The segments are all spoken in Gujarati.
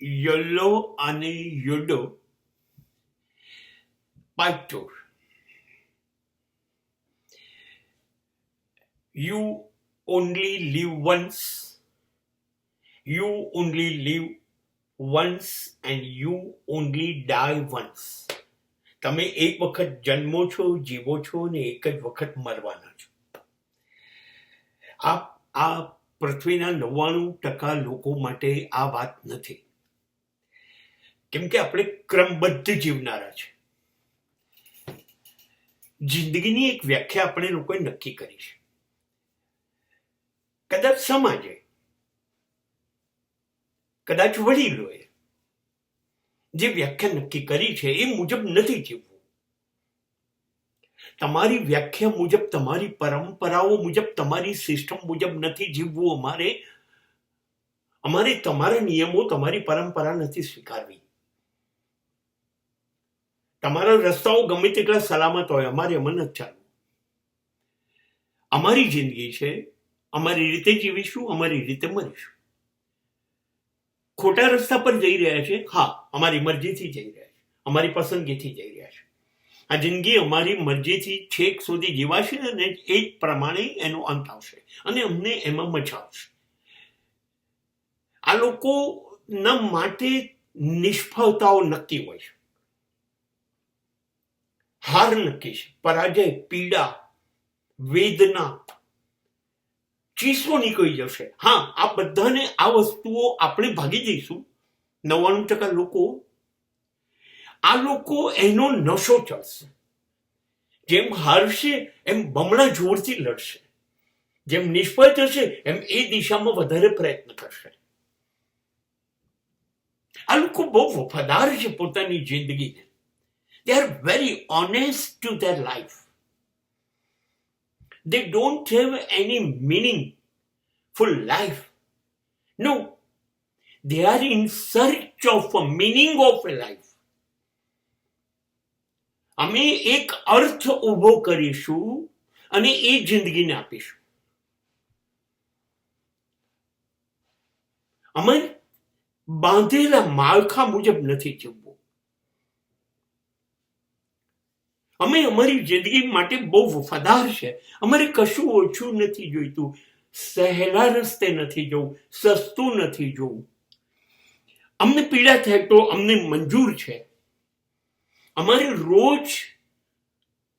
YOLO અને YOLO Part 2. You only live once. You only live once and you only die once. તમે એક વખત જન્મો છો, જીવો છો ને એક જ વખત મરવાના છો. આ પૃથ્વીના 99% લોકો માટે આ વાત નથી, કેમ કે આપણે ક્રમબદ્ધ જીવનારા છે. જિંદગીની એક વ્યાખ્યા આપણે લોકોએ નક્કી કરી છે. કદાચ સમાજે, કદાચ વડીલોએ જે વ્યાખ્યા નક્કી કરી છે એ મુજબ નથી જીવવું. તમારી વ્યાખ્યા મુજબ, તમારી પરંપરાઓ મુજબ, તમારી સિસ્ટમ મુજબ નથી જીવવું. અમારે તમારા નિયમો, તમારી પરંપરા નથી સ્વીકારવી. તમારા રસ્તાઓ ગમે તેટલા સલામત હોય, અમારે એમાં નથી ચાલવું. અમારી જિંદગી છે, અમારી રીતે જીવીશું, અમારી રીતે મરીશું. ખોટા રસ્તા પર જઈ રહ્યા છે, હા, અમારી મરજીથી જઈ રહ્યા છે, અમારી પસંદગીથી જઈ રહ્યા છે. આ જિંદગી અમારી મરજીથી છેક સુધી જીવાશે અને એ જ પ્રમાણે એનો અંત આવશે અને અમને એમાં મજા આવશે. આ લોકોના માટે નિષ્ફળતાઓ નક્કી હોય છે, હાર નક્કી છે, પરાજય, પીડા, વેદના, ચીસો નીકળી જશે. હા, આ બધાને, આ વસ્તુઓ આપણે ભાગી જઈશું. 99% લોકો, આ લોકો એનો નશો ચડશે. જેમ હારશે એમ બમણા જોરથી લડશે, જેમ નિષ્ફળ થશે એમ એ દિશામાં વધારે પ્રયત્ન કરશે. આ લોકો બહુ વફાદાર છે પોતાની જિંદગીને. They are very honest to their life. They don't have any meaningful life. No, they are in search of a meaning of a life. અમે એક અર્થ ઉભો કરીશું અને એ જિંદગીને આપીશું. અમે બાંધેલા માળખા મુજબ નથી જીવવું. અમે અમારી જિંદગી માટે બહુ વફાદાર છે. અમારે કશું ઓછું નથી જોઈતું, સહેલા રસ્તે નથી જવું, સસ્તું નથી જોવું. અમને પીડા થાય તો અમને મંજૂર છે. અમારે રોજ,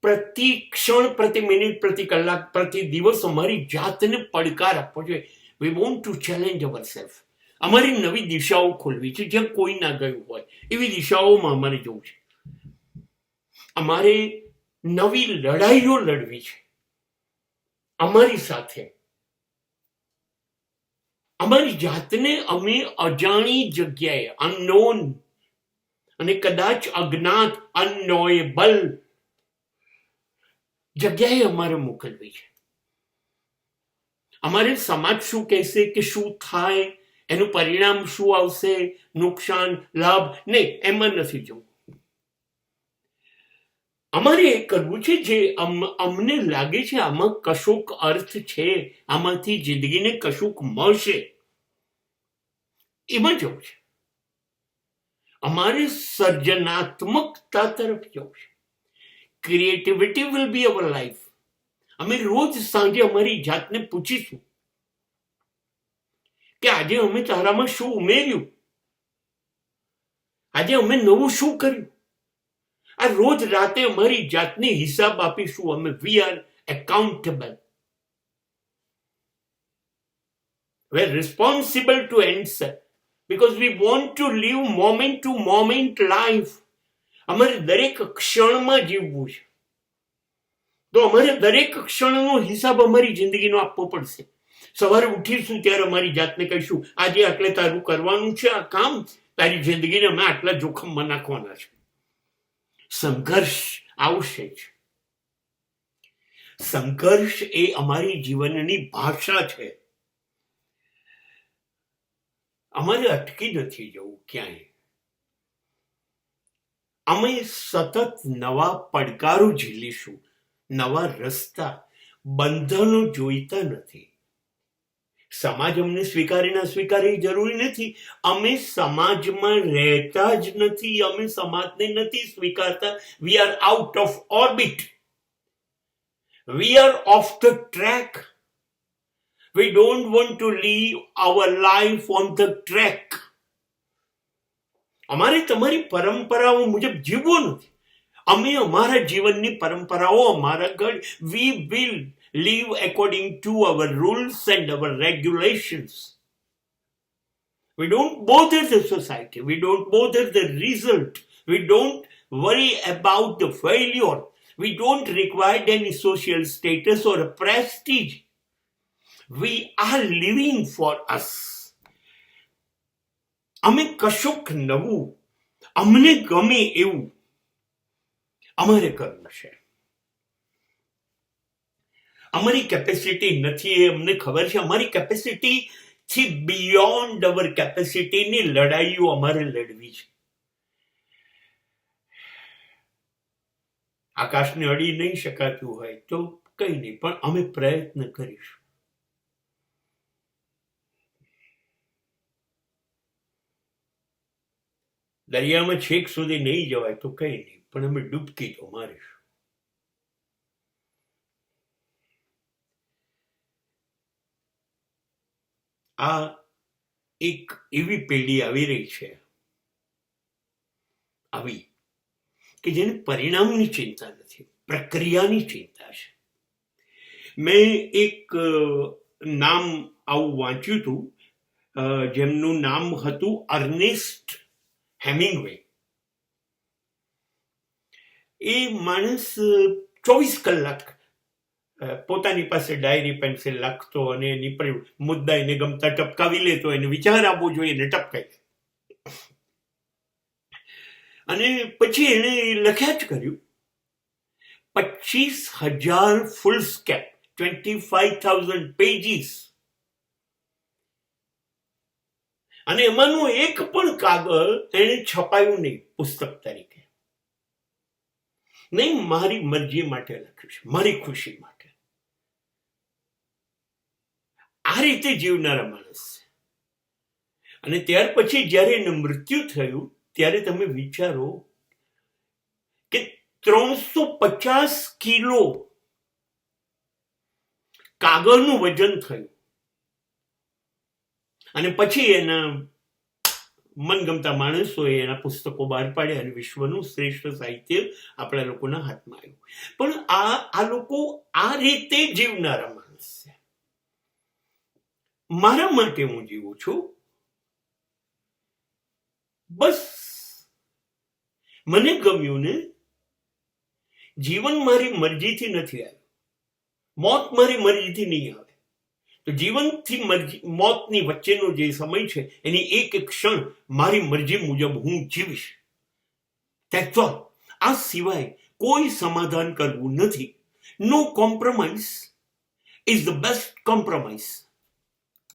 પ્રતિ ક્ષણ, પ્રતિ મિનિટ, પ્રતિ કલાક, પ્રતિ દિવસ અમારી જાતને પડકાર આપવો જોઈએ. We want to challenge ourself. અમારી નવી દિશાઓ ખોલવી છે, જ્યાં કોઈ ના ગયું હોય એવી દિશાઓમાં અમારે જવું છે. અમારે નવી લડાઈઓ લડવી છે અમારી સાથે. અમારી જાતને અમે અજાણી જગ્યાએ, અનનોન અને કદાચ અજ્ઞાત, અનનોએબલ જગ્યાએ અમારે મોકલવી છે. અમારે સમાજ શું કહેશે, કે શું થાય, એનું પરિણામ શું આવશે, નુકસાન, લાભ, નહીં, એમાં નથી જવું. અમારે એ કરવું છે જે અમને લાગે છે આમાં કશુંક અર્થ છે, આમાંથી જિંદગીને કશુંક મળશે, એમાં જવું છે. અમારે સર્જનાત્મકતા તરફ જવું છે. Creativity will be our life. અમે રોજ સાંજે અમારી જાતને પૂછીશું કે આજે અમે તારામાં શું ઉમેર્યું, આજે અમે નવું શું કર્યું. આ રોજ રાતે અમારી જાતને હિસાબ આપીશું. અમે we are accountable. We are responsible to answer because we want to live moment to moment life. અમારે દરેક ક્ષણમાં જીવવું છે, તો અમારે દરેક ક્ષણનો હિસાબ અમારી જિંદગીનો આપવો પડશે. સવારે ઉઠીશું ત્યારે અમારી જાતને કહીશું, આજે આટલે તારું કરવાનું છે આ કામ, તારી જિંદગીને અમે આટલા જોખમમાં નાખવાના છે. સંઘર્ષ આવશે જ. સંઘર્ષ એ અમારી જીવનની ભાષા છે. અમારે અટકી નથી જવું ક્યાંય. અમે સતત નવા પડકારો ઝીલીશું, નવા રસ્તા, બંધનો જોઈતા નથી. સમાજ અમને સ્વીકારે ના સ્વીકારે એ જરૂરી નથી. અમે સમાજમાં રહેતા જ નથી, અમે સમાજને નથી સ્વીકારતા. We are out of orbit, we are of the track. We don't want to live our life on the track. અમારે તમારી પરંપરાઓ મુજબ જીવવું નથી. અમે અમારા જીવનની પરંપરાઓ, અમારા ઘર, we will live according to our rules and our regulations. We don't bother the society, we don't bother the result, we don't worry about the failure, we don't require any social status or a prestige. We are living for us. અમે કશુંક નવું, અમને ગમે એવું અમારે કરવું છે. અમારી કેપેસિટી નથી, એ અમને ખબર છે. અમારી કેપેસિટી થી બિયોન્ડ અવર કેપેસિટીની લડાઈઓ અમારે લડવી છે. આકાશને અડી નહીં શકાતું હોય તો કઈ નહીં, પણ અમે પ્રયત્ન કરીશું. દરિયામાં છેક સુધી નહીં જવાય તો કઈ નહીં, પણ અમે ડૂબકી તો મારીશું. આ એક એવી પેઢી આવી રહી છે, આવી કે જેને પરિણામની ચિંતા નથી, પ્રક્રિયાની ચિંતા છે. મેં એક નામ આવું વાંચ્યું હતું, જેમનું નામ હતું અર્નેસ્ટ હેમિંગવે. એ માણસ 24 કલાક પોતાની પાસે ડાયરી પેન્સિલ લખતો અને એની પર મુદ્દા એને ગમતા ટપકાવી લેતો, એને વિચાર આપવો જોઈએ એને ટપકાઈ. અને પછી એને લખ્યા જ કર્યું 25,000 ફૂલ સ્કેપ, 25,000 પેજીસ. અને એમાંનું એક પણ કાગળ એને છપાયું નહીં પુસ્તક તરીકે. નહીં, મારી મરજી માટે લખ્યું છે, મારી ખુશી માટે. આ રીતે જીવનારા માણસ છે. અને ત્યાર પછી જ્યારે એનું મૃત્યુ થયું ત્યારે તમે વિચારો કે 350 કિલો કાગળનું વજન થયું. અને પછી એના મનગમતા માણસોએ એના પુસ્તકો બહાર પાડ્યા અને વિશ્વનું શ્રેષ્ઠ સાહિત્ય આપણા લોકોના હાથમાં આવ્યું. પણ આ લોકો આ રીતે જીવનારા માણસ છે. મારા માટે હું જીવું છું. બસ મને ગમ્યું ને. જીવન મારી મરજીથી નથી આવ્યું, મોત મારી મરજીથી નહીં આવે. તો જીવનથી મોતની વચ્ચેનો જે સમય છે એની એક એક ક્ષણ મારી મરજી મુજબ હું જીવીશ. That's all. આ સિવાય કોઈ સમાધાન કરવું નથી. No compromise is the best compromise.